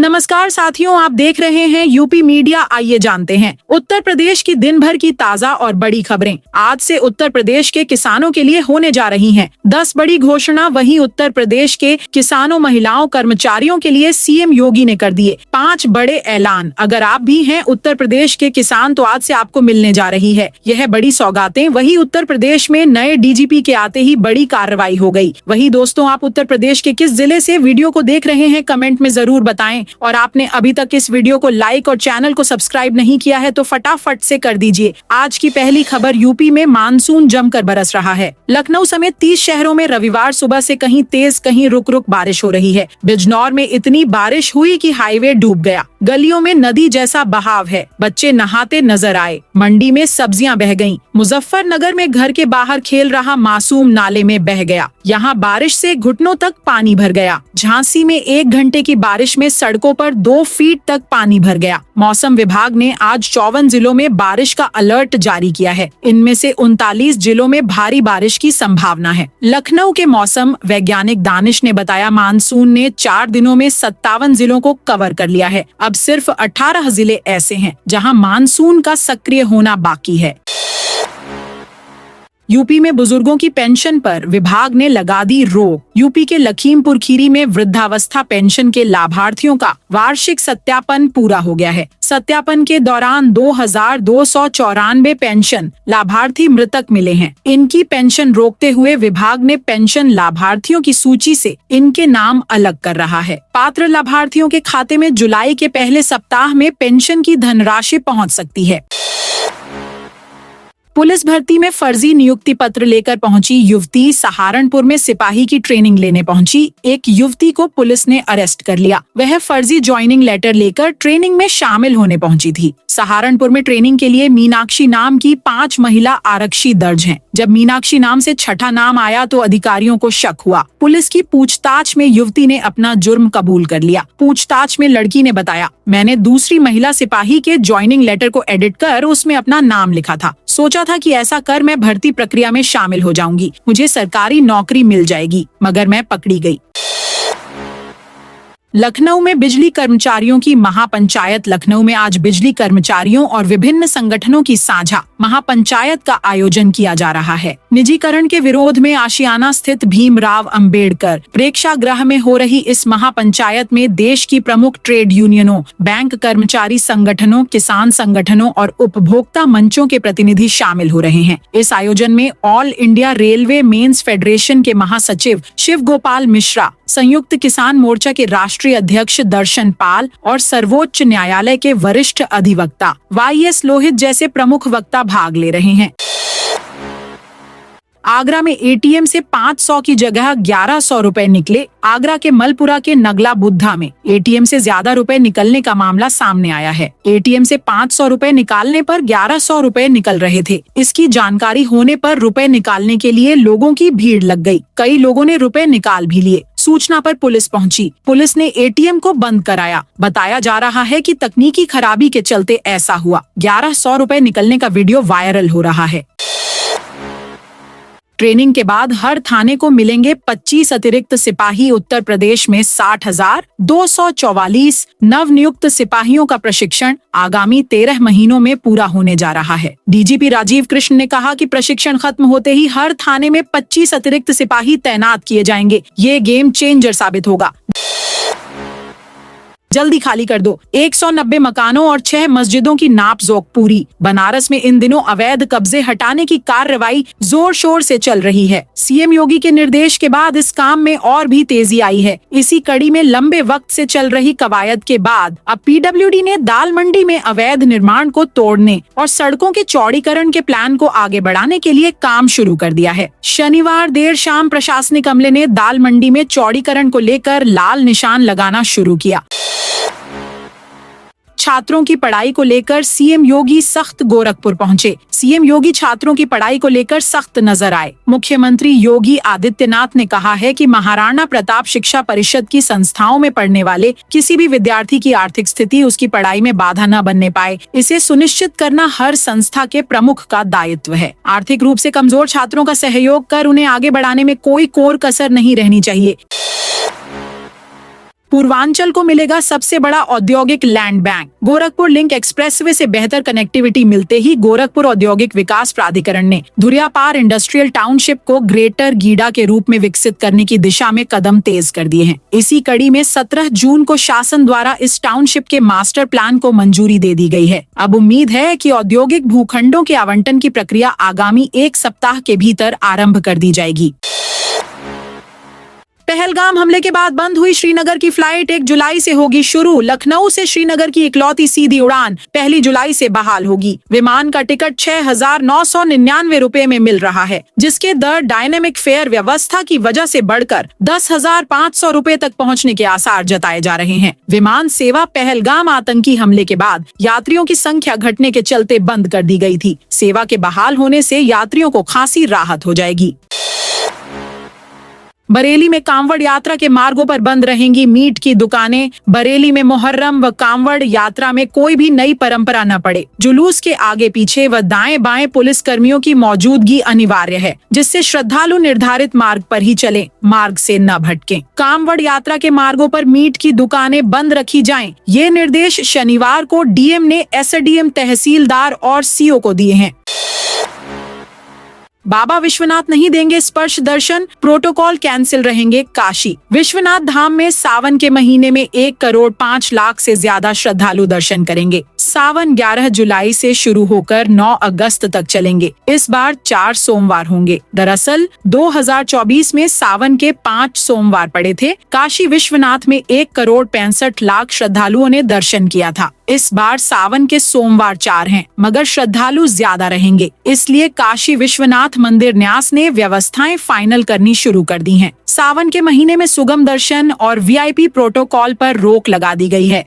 नमस्कार साथियों, आप देख रहे हैं यूपी मीडिया। आइए जानते हैं उत्तर प्रदेश की दिन भर की ताजा और बड़ी खबरें। आज से उत्तर प्रदेश के किसानों के लिए होने जा रही हैं 10 बड़ी घोषणा। वहीं उत्तर प्रदेश के किसानों, महिलाओं, कर्मचारियों के लिए सीएम योगी ने कर दिए 5 बड़े ऐलान। अगर आप भी हैं उत्तर प्रदेश के किसान तो आज से आपको मिलने जा रही है यह बड़ी सौगातें। वही उत्तर प्रदेश में नए डीजीपी के आते ही बड़ी कार्रवाई हो गई। वही दोस्तों, आप उत्तर प्रदेश के किस जिले से वीडियो को देख रहे हैं कमेंट में जरूर बताएं। और आपने अभी तक इस वीडियो को लाइक और चैनल को सब्सक्राइब नहीं किया है तो फटाफट से कर दीजिए। आज की पहली खबर, यूपी में मानसून जमकर बरस रहा है। लखनऊ समेत 30 शहरों में रविवार सुबह से कहीं तेज कहीं रुक रुक बारिश हो रही है। बिजनौर में इतनी बारिश हुई कि हाईवे डूब गया। गलियों में नदी जैसा बहाव है। बच्चे नहाते नजर आए। मंडी में सब्जियां बह गईं। मुजफ्फरनगर में घर के बाहर खेल रहा मासूम नाले में बह गया। यहाँ बारिश से घुटनों तक पानी भर गया। झांसी में 1 घंटे की बारिश में सड़कों पर 2 फीट तक पानी भर गया। मौसम विभाग ने आज 54 जिलों में बारिश का अलर्ट जारी किया है। इनमें से 39 जिलों में भारी बारिश की संभावना है। लखनऊ के मौसम वैज्ञानिक दानिश ने बताया, मानसून ने 4 दिनों में 57 जिलों को कवर कर लिया है। अब सिर्फ 18 जिले ऐसे हैं जहां मानसून का सक्रिय होना बाकी है। यूपी में बुजुर्गों की पेंशन पर विभाग ने लगा दी रोक। यूपी के लखीमपुर खीरी में वृद्धावस्था पेंशन के लाभार्थियों का वार्षिक सत्यापन पूरा हो गया है। सत्यापन के दौरान 2294 पेंशन लाभार्थी मृतक मिले हैं। इनकी पेंशन रोकते हुए विभाग ने पेंशन लाभार्थियों की सूची से इनके नाम अलग कर रहा है। पात्र लाभार्थियों के खाते में जुलाई के पहले सप्ताह में पेंशन की धनराशि पहुंच सकती है। पुलिस भर्ती में फर्जी नियुक्ति पत्र लेकर पहुंची युवती। सहारनपुर में सिपाही की ट्रेनिंग लेने पहुंची एक युवती को पुलिस ने अरेस्ट कर लिया। वह फर्जी ज्वाइनिंग लेटर लेकर ट्रेनिंग में शामिल होने पहुंची थी। सहारनपुर में ट्रेनिंग के लिए मीनाक्षी नाम की 5 महिला आरक्षी दर्ज हैं। जब मीनाक्षी नाम से छठा नाम आया तो अधिकारियों को शक हुआ। पुलिस की पूछताछ में युवती ने अपना जुर्म कबूल कर लिया। पूछताछ में लड़की ने बताया, मैंने दूसरी महिला सिपाही के ज्वाइनिंग लेटर को एडिट कर उसमें अपना नाम लिखा था। सोचा था कि ऐसा कर मैं भर्ती प्रक्रिया में शामिल हो जाऊंगी, मुझे सरकारी नौकरी मिल जाएगी, मगर मैं पकड़ी गई। लखनऊ में बिजली कर्मचारियों की महापंचायत। लखनऊ में आज बिजली कर्मचारियों और विभिन्न संगठनों की साझा महापंचायत का आयोजन किया जा रहा है। निजीकरण के विरोध में आशियाना स्थित भीमराव अंबेडकर प्रेक्षागृह में हो रही इस महापंचायत में देश की प्रमुख ट्रेड यूनियनों, बैंक कर्मचारी संगठनों, किसान संगठनों और उपभोक्ता मंचों के प्रतिनिधि शामिल हो रहे हैं। इस आयोजन में all India railway men's federation के महासचिव शिव गोपाल मिश्रा, संयुक्त किसान मोर्चा के राष्ट्रीय अध्यक्ष दर्शन पाल और सर्वोच्च न्यायालय के वरिष्ठ अधिवक्ता YS लोहित जैसे प्रमुख वक्ता भाग ले रहे हैं। आगरा में एटीएम से 500 की जगह 1100 रुपए निकले। आगरा के मलपुरा के नगला बुद्धा में एटीएम से ज्यादा रुपए निकलने का मामला सामने आया है। एटीएम से 500 रुपए निकालने पर 1100 रुपए निकल रहे थे। इसकी जानकारी होने पर रुपए निकालने के लिए लोगों की भीड़ लग गई। कई लोगों ने रुपए निकाल भी लिए। सूचना पर पुलिस पहुंची। पुलिस ने एटीएम को बंद कराया। बताया जा रहा है कि तकनीकी खराबी के चलते ऐसा हुआ। 1100 रुपए निकलने का वीडियो वायरल हो रहा है। ट्रेनिंग के बाद हर थाने को मिलेंगे 25 अतिरिक्त सिपाही। उत्तर प्रदेश में 60,244 नवनियुक्त सिपाहियों का प्रशिक्षण आगामी 13 महीनों में पूरा होने जा रहा है। डीजीपी राजीव कृष्ण ने कहा कि प्रशिक्षण खत्म होते ही हर थाने में 25 अतिरिक्त सिपाही तैनात किए जाएंगे। ये गेम चेंजर साबित होगा। जल्दी खाली कर दो। 190 मकानों और 6 मस्जिदों की नापजोक पूरी। बनारस में इन दिनों अवैध कब्जे हटाने की कार्रवाई जोर शोर से चल रही है। सीएम योगी के निर्देश के बाद इस काम में और भी तेजी आई है। इसी कड़ी में लंबे वक्त से चल रही कवायद के बाद अब पीडब्ल्यूडी ने दाल मंडी में अवैध निर्माण को तोड़ने और सड़कों के चौड़ीकरण के प्लान को आगे बढ़ाने के लिए काम शुरू कर दिया है। शनिवार देर शाम प्रशासनिक अमले ने दाल मंडी में चौड़ीकरण को लेकर लाल निशान लगाना शुरू किया। छात्रों की पढ़ाई को लेकर सीएम योगी सख्त गोरखपुर पहुंचे। सीएम योगी छात्रों की पढ़ाई को लेकर सख्त नजर आए। मुख्यमंत्री योगी आदित्यनाथ ने कहा है कि महाराणा प्रताप शिक्षा परिषद की संस्थाओं में पढ़ने वाले किसी भी विद्यार्थी की आर्थिक स्थिति उसकी पढ़ाई में बाधा न बनने पाए, इसे सुनिश्चित करना हर संस्था के प्रमुख का दायित्व है। आर्थिक रूप से कमजोर छात्रों का सहयोग कर उन्हें आगे बढ़ाने में कोई कोर कसर नहीं रहनी चाहिए। पूर्वांचल को मिलेगा सबसे बड़ा औद्योगिक land bank. Gorakhpur link expressway से बेहतर कनेक्टिविटी मिलते ही गोरखपुर औद्योगिक विकास प्राधिकरण ने धुरियापार इंडस्ट्रियल टाउनशिप को ग्रेटर गीडा के रूप में विकसित करने की दिशा में कदम तेज कर दिए हैं। इसी कड़ी में 17 जून को शासन द्वारा इस टाउनशिप के मास्टर प्लान को मंजूरी दे दी गई है। अब उम्मीद है कि औद्योगिक भूखंडों के आवंटन की प्रक्रिया आगामी 1 सप्ताह के भीतर आरंभ कर दी जाएगी। पहलगाम हमले के बाद बंद हुई श्रीनगर की फ्लाइट 1 जुलाई से होगी शुरू। लखनऊ से श्रीनगर की इकलौती सीधी उड़ान 1 जुलाई से बहाल होगी। विमान का टिकट 6,999 रुपए में मिल रहा है, जिसके दर डायनेमिक फेयर व्यवस्था की वजह से बढ़कर 10,500 रुपए तक पहुंचने के आसार जताए जा रहे हैं। विमान सेवा पहलगाम आतंकी हमले के बाद यात्रियों की संख्या घटने के चलते बंद कर दी गई थी। सेवा के बहाल होने से यात्रियों को खासी राहत हो जाएगी। बरेली में कांवड़ यात्रा के मार्गों पर बंद रहेंगी मीट की दुकानें। बरेली में मुहर्रम व कांवड़ यात्रा में कोई भी नई परंपरा न पड़े। जुलूस के आगे पीछे व दाएं बाएं पुलिस कर्मियों की मौजूदगी अनिवार्य है, जिससे श्रद्धालु निर्धारित मार्ग पर ही चलें, मार्ग से न भटकें। कांवड़ यात्रा के मार्गों पर मीट की दुकानें बंद रखी जाएं। ये निर्देश शनिवार को डीएम ने एसडीएम, तहसीलदार और सीओ को दिए हैं। बाबा विश्वनाथ नहीं देंगे स्पर्श दर्शन, प्रोटोकॉल कैंसिल रहेंगे काशी। विश्वनाथ धाम में सावन के महीने में 1 करोड़ 5 लाख से ज्यादा श्रद्धालु दर्शन करेंगे। सावन 11 जुलाई से शुरू होकर 9 अगस्त तक चलेंगे। इस बार 4 सोमवार होंगे। दरअसल 2024 में सावन के 5 सोमवार पड़े थे। काशी विश्वनाथ में 1 करोड़ 65 लाख श्रद्धालुओं ने दर्शन किया था। इस बार सावन के सोमवार 4 हैं, मगर श्रद्धालु ज्यादा रहेंगे, इसलिए काशी विश्वनाथ मंदिर न्यास ने व्यवस्थाएं फाइनल करनी शुरू कर दी हैं। सावन के महीने में सुगम दर्शन और वीआईपी प्रोटोकॉल पर रोक लगा दी गई है।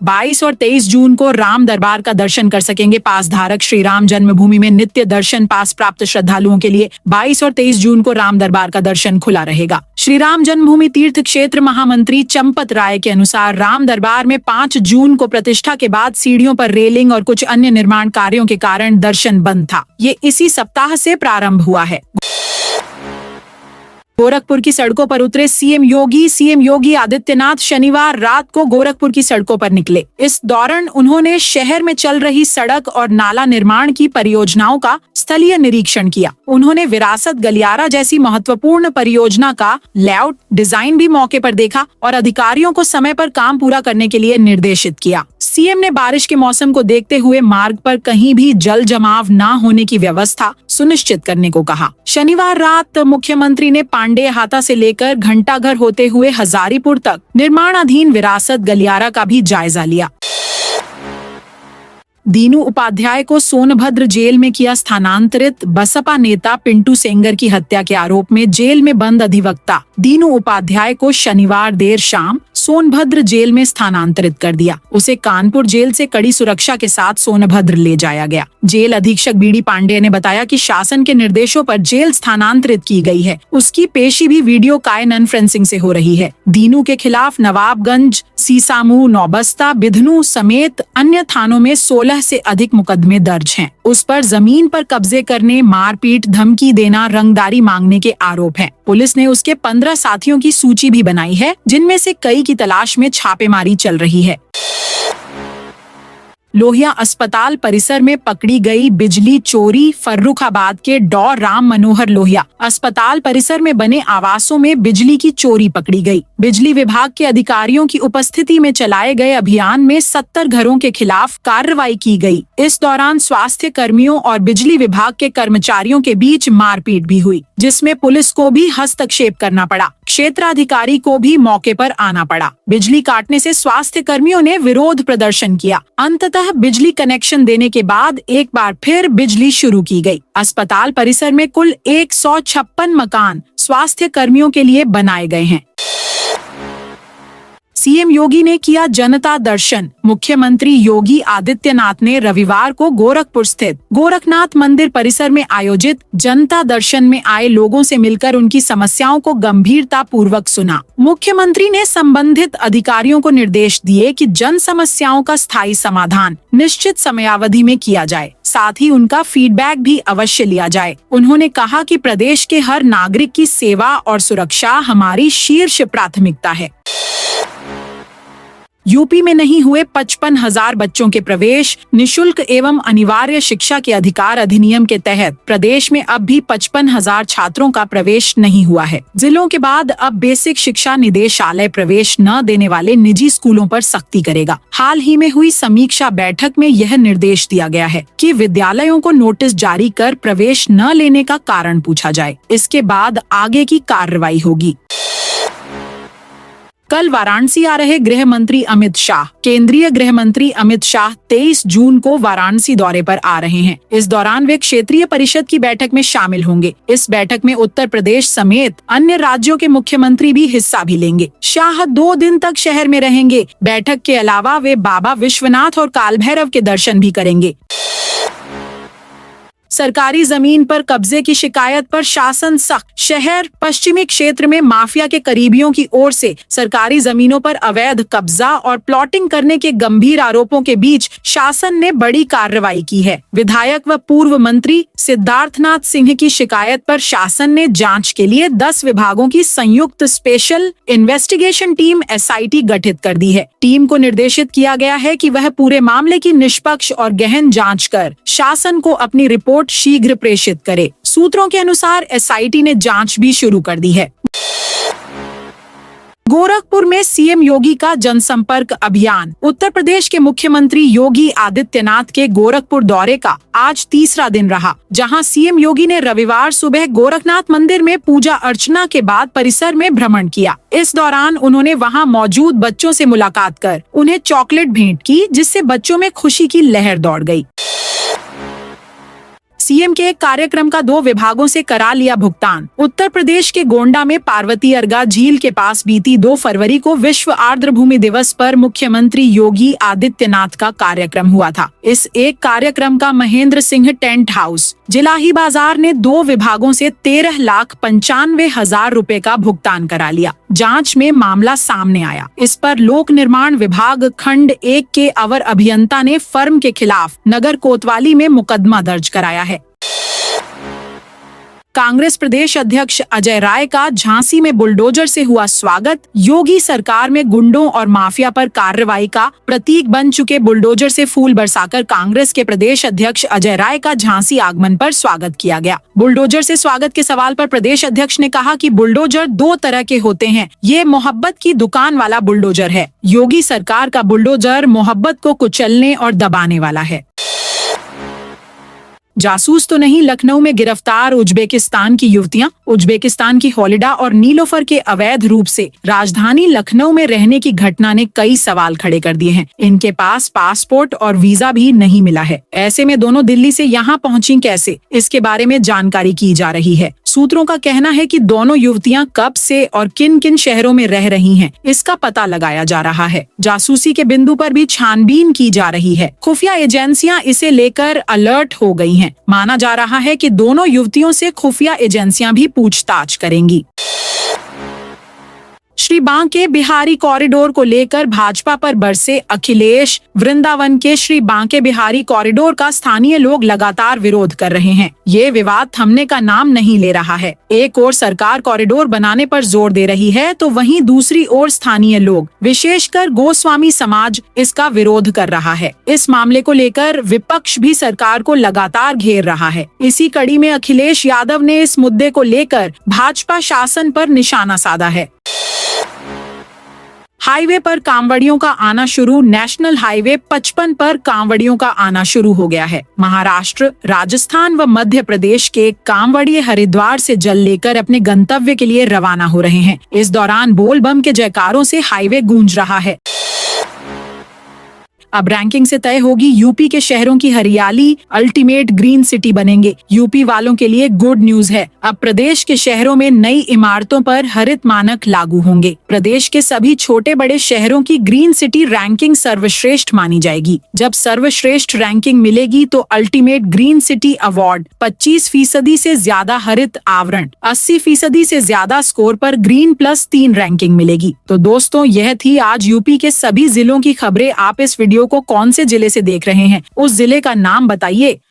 22 और 23 जून को राम दरबार का दर्शन कर सकेंगे पास धारक। श्री राम जन्मभूमि में नित्य दर्शन पास प्राप्त श्रद्धालुओं के लिए 22 और 23 जून को राम दरबार का दर्शन खुला रहेगा। श्री राम जन्मभूमि तीर्थ क्षेत्र महामंत्री चंपत राय के अनुसार राम दरबार में 5 जून को प्रतिष्ठा के बाद सीढ़ियों पर रेलिंग और कुछ अन्य निर्माण कार्यों के कारण दर्शन बंद था। ये इसी सप्ताह से प्रारंभ हुआ है। गोरखपुर की सड़कों पर उतरे सीएम योगी आदित्यनाथ शनिवार रात को गोरखपुर की सड़कों पर निकले। इस दौरान उन्होंने शहर में चल रही सड़क और नाला निर्माण की परियोजनाओं का स्थलीय निरीक्षण किया। उन्होंने विरासत गलियारा जैसी महत्वपूर्ण परियोजना का लेआउट डिजाइन भी मौके पर देखा और अधिकारियों को समय पर काम पूरा करने के लिए निर्देशित किया। सीएम ने बारिश के मौसम को देखते हुए मार्ग पर कहीं भी जल जमाव न होने की व्यवस्था सुनिश्चित करने को कहा। शनिवार रात मुख्यमंत्री ने पांडेयहाता से लेकर घंटाघर होते हुए हजारीपुर तक निर्माणाधीन विरासत गलियारा का भी जायजा लिया। दीनू उपाध्याय को सोनभद्र जेल में किया स्थानांतरित। बसपा नेता पिंटू सेंगर की हत्या के आरोप में जेल में बंद अधिवक्ता दीनू उपाध्याय को शनिवार देर शाम सोनभद्र जेल में स्थानांतरित कर दिया। उसे कानपुर जेल से कड़ी सुरक्षा के साथ सोनभद्र ले जाया गया। जेल अधीक्षक बीडी पांडेय ने बताया कि शासन के निर्देशों पर जेल स्थानांतरित की गई है। उसकी पेशी भी वीडियो कॉन्फ्रेंसिंग से हो रही है। दीनू के खिलाफ नवाबगंज, सीसामऊ, नौबस्ता, बिधनू समेत अन्य थानों में 16 से अधिक मुकदमे दर्ज हैं। उस पर जमीन पर कब्जे करने, मारपीट, धमकी देना, रंगदारी मांगने के आरोप हैं। पुलिस ने उसके 15 साथियों की सूची भी बनाई है, जिनमें से कई की तलाश में छापेमारी चल रही है। लोहिया अस्पताल परिसर में पकड़ी गई बिजली चोरी। फर्रुखाबाद के डॉ राम मनोहर लोहिया अस्पताल परिसर में बने आवासों में बिजली की चोरी पकड़ी गई। बिजली विभाग के अधिकारियों की उपस्थिति में चलाए गए अभियान में 70 घरों के खिलाफ कार्रवाई की गई। इस दौरान स्वास्थ्य कर्मियों और बिजली विभाग के कर्मचारियों के बीच मारपीट भी हुई, जिसमें पुलिस को भी हस्तक्षेप करना पड़ा। क्षेत्राधिकारी को भी मौके पर आना पड़ा। बिजली काटने से स्वास्थ्य कर्मियों ने विरोध प्रदर्शन किया। अंततः बिजली कनेक्शन देने के बाद एक बार फिर बिजली शुरू की गई। अस्पताल परिसर में कुल 156 मकान स्वास्थ्य कर्मियों के लिए बनाए गए हैं। सीएम योगी ने किया जनता दर्शन। मुख्यमंत्री योगी आदित्यनाथ ने रविवार को गोरखपुर स्थित गोरखनाथ मंदिर परिसर में आयोजित जनता दर्शन में आए लोगों से मिलकर उनकी समस्याओं को गंभीरता पूर्वक सुना। मुख्यमंत्री ने संबंधित अधिकारियों को निर्देश दिए कि जन समस्याओं का स्थायी समाधान निश्चित समयावधि में किया जाए। साथ ही उनका फीडबैक भी अवश्य लिया जाए। उन्होंने कहा कि प्रदेश के हर नागरिक की सेवा और सुरक्षा हमारी शीर्ष प्राथमिकता है। यूपी में नहीं हुए 55,000 बच्चों के प्रवेश। निशुल्क एवं अनिवार्य शिक्षा के अधिकार अधिनियम के तहत प्रदेश में अब भी 55,000 छात्रों का प्रवेश नहीं हुआ है। जिलों के बाद अब बेसिक शिक्षा निदेशालय प्रवेश न देने वाले निजी स्कूलों पर सख्ती करेगा। हाल ही में हुई समीक्षा बैठक में यह निर्देश दिया गया है कि विद्यालयों को नोटिस जारी कर प्रवेश न लेने का कारण पूछा जाए। इसके बाद आगे की कार्रवाई होगी। कल वाराणसी आ रहे गृह मंत्री अमित शाह। केंद्रीय गृह मंत्री अमित शाह 23 जून को वाराणसी दौरे पर आ रहे हैं। इस दौरान वे क्षेत्रीय परिषद की बैठक में शामिल होंगे। इस बैठक में उत्तर प्रदेश समेत अन्य राज्यों के मुख्यमंत्री भी हिस्सा भी लेंगे। शाह 2 दिन तक शहर में रहेंगे। बैठक के अलावा वे बाबा विश्वनाथ और काल भैरव के दर्शन भी करेंगे। सरकारी जमीन पर कब्जे की शिकायत पर शासन सख्त। शहर पश्चिमी क्षेत्र में माफिया के करीबियों की ओर से सरकारी जमीनों पर अवैध कब्जा और प्लॉटिंग करने के गंभीर आरोपों के बीच शासन ने बड़ी कार्रवाई की है। विधायक व पूर्व मंत्री सिद्धार्थनाथ सिंह की शिकायत पर शासन ने जांच के लिए 10 विभागों की संयुक्त स्पेशल इन्वेस्टिगेशन टीम SIT गठित कर दी है। टीम को निर्देशित किया गया है कि वह पूरे मामले की निष्पक्ष और गहन जांच कर शासन को अपनी रिपोर्ट शीघ्र प्रेषित करे। सूत्रों के अनुसार SIT ने जांच भी शुरू कर दी है। गोरखपुर में सीएम योगी का जनसंपर्क अभियान। उत्तर प्रदेश के मुख्यमंत्री योगी आदित्यनाथ के गोरखपुर दौरे का आज तीसरा दिन रहा, जहां सीएम योगी ने रविवार सुबह गोरखनाथ मंदिर में पूजा अर्चना के बाद परिसर में भ्रमण किया। इस दौरान उन्होंने वहां मौजूद बच्चों से मुलाकात कर उन्हें चॉकलेट भेंट की, जिससे बच्चों में खुशी की लहर दौड़ गई। सीएम के एक कार्यक्रम का 2 विभागों से करा लिया भुगतान। उत्तर प्रदेश के गोंडा में पार्वती अर्गा झील के पास बीती 2 फरवरी को विश्व आर्द्र भूमि दिवस पर मुख्यमंत्री योगी आदित्यनाथ का कार्यक्रम हुआ था। इस एक कार्यक्रम का महेंद्र सिंह टेंट हाउस जिलाही बाजार ने 2 विभागों से 13,95,000 रुपए का भुगतान करा लिया। जांच में मामला सामने आया। इस पर लोक निर्माण विभाग खंड 1 के अवर अभियंता ने फर्म के खिलाफ नगर कोतवाली में मुकदमा दर्ज कराया है। कांग्रेस प्रदेश अध्यक्ष अजय राय का झांसी में बुलडोजर से हुआ स्वागत। योगी सरकार में गुंडों और माफिया पर कार्रवाई का प्रतीक बन चुके बुलडोजर से फूल बरसाकर कांग्रेस के प्रदेश अध्यक्ष अजय राय का झांसी आगमन पर स्वागत किया गया। बुलडोजर से स्वागत के सवाल पर प्रदेश अध्यक्ष ने कहा कि बुलडोजर 2 तरह के होते हैं। ये मोहब्बत की दुकान वाला बुलडोजर है। योगी सरकार का बुलडोजर मोहब्बत को कुचलने और दबाने वाला है। जासूस तो नहीं, लखनऊ में गिरफ्तार उज्बेकिस्तान की युवतियां। उज्बेकिस्तान की हॉलिडा और नीलोफर के अवैध रूप से राजधानी लखनऊ में रहने की घटना ने कई सवाल खड़े कर दिए हैं। इनके पास पासपोर्ट और वीजा भी नहीं मिला है। ऐसे में दोनों दिल्ली से यहाँ पहुंची कैसे, इसके बारे में जानकारी की जा रही है। सूत्रों का कहना है कि दोनों युवतियां कब से और किन किन शहरों में रह रही हैं, इसका पता लगाया जा रहा है। जासूसी के बिंदु पर भी छानबीन की जा रही है। खुफिया एजेंसियां इसे लेकर अलर्ट हो गई हैं। माना जा रहा है कि दोनों युवतियों से खुफिया एजेंसियां भी पूछताछ करेंगी। श्री बांके बिहारी कॉरिडोर को लेकर भाजपा पर बरसे अखिलेश। वृंदावन के श्री बांके बिहारी कॉरिडोर का स्थानीय लोग लगातार विरोध कर रहे हैं। ये विवाद थमने का नाम नहीं ले रहा है। एक ओर सरकार कॉरिडोर बनाने पर जोर दे रही है, तो वहीं दूसरी ओर स्थानीय लोग, विशेषकर गोस्वामी समाज, इसका विरोध कर रहा है। इस मामले को लेकर विपक्ष भी सरकार को लगातार घेर रहा है। इसी कड़ी में अखिलेश यादव ने इस मुद्दे को लेकर भाजपा शासन पर निशाना साधा है। हाईवे पर कांवड़ियों का आना शुरू। नेशनल हाईवे 55 पर कांवड़ियों का आना शुरू हो गया है। महाराष्ट्र, राजस्थान व मध्य प्रदेश के कांवड़िये हरिद्वार से जल लेकर अपने गंतव्य के लिए रवाना हो रहे हैं। इस दौरान बोल बम के जयकारों से हाईवे गूंज रहा है। अब रैंकिंग से तय होगी यूपी के शहरों की हरियाली। अल्टीमेट ग्रीन सिटी बनेंगे। यूपी वालों के लिए गुड न्यूज है। अब प्रदेश के शहरों में नई इमारतों पर हरित मानक लागू होंगे। प्रदेश के सभी छोटे बड़े शहरों की ग्रीन सिटी रैंकिंग सर्वश्रेष्ठ मानी जाएगी। जब सर्वश्रेष्ठ रैंकिंग मिलेगी तो अल्टीमेट ग्रीन सिटी अवार्ड, 25% से ज्यादा हरित आवरण, 80% से ज्यादा स्कोर पर ग्रीन +3 रैंकिंग मिलेगी। तो दोस्तों, यह थी आज यूपी के सभी जिलों की खबरें। आप इस वीडियो को कौन से जिले से देख रहे हैं, उस जिले का नाम बताइए।